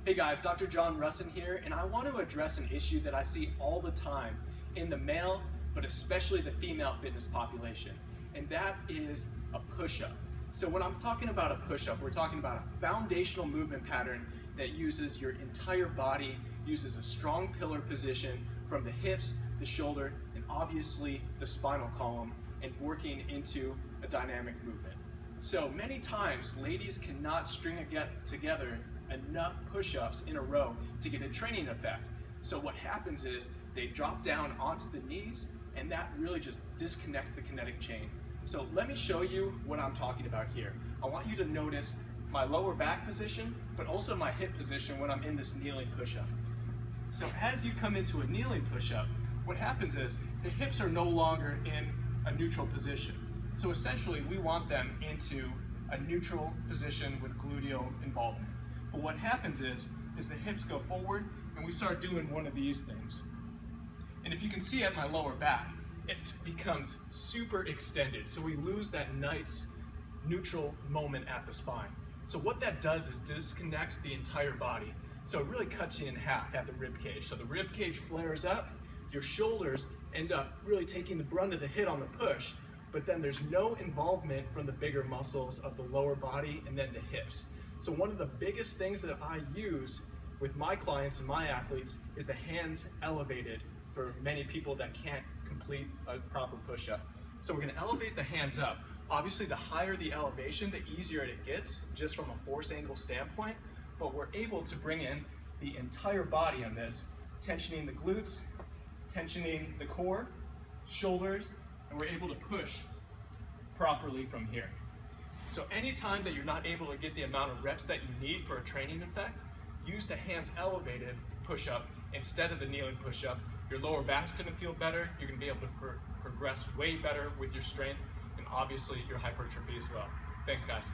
Hey guys, Dr. John Russin here, and I want to address an issue that I see all the time in the male, but especially the female fitness population, and that is a push-up. So when I'm talking about a push-up, we're talking about a foundational movement pattern that uses your entire body, uses a strong pillar position from the hips, the shoulder, and obviously the spinal column, and working into a dynamic movement. So many times, ladies cannot string together enough push-ups in a row to get a training effect. So what happens is they drop down onto the knees, and that really just disconnects the kinetic chain. So let me show you what I'm talking about here. I want you to notice my lower back position, but also my hip position when I'm in this kneeling push-up. So as you come into a kneeling push-up, what happens is the hips are no longer in a neutral position. So essentially we want them into a neutral position with gluteal involvement. But what happens is the hips go forward and we start doing one of these things. And if you can see at my lower back, it becomes super extended. So we lose that nice neutral moment at the spine. So what that does is disconnects the entire body. So it really cuts you in half at the rib cage. So the rib cage flares up, your shoulders end up really taking the brunt of the hit on the push, but then there's no involvement from the bigger muscles of the lower body and then the hips. So one of the biggest things that I use with my clients and my athletes is the hands elevated for many people that can't complete a proper push-up. So we're gonna elevate the hands up. Obviously, the higher the elevation, the easier it gets, just from a force angle standpoint, but we're able to bring in the entire body on this, tensioning the glutes, tensioning the core, shoulders, and we're able to push properly from here. So anytime that you're not able to get the amount of reps that you need for a training effect, use the hands elevated push-up instead of the kneeling push-up. Your lower back's gonna feel better, you're gonna be able to progress way better with your strength, and obviously your hypertrophy as well. Thanks guys.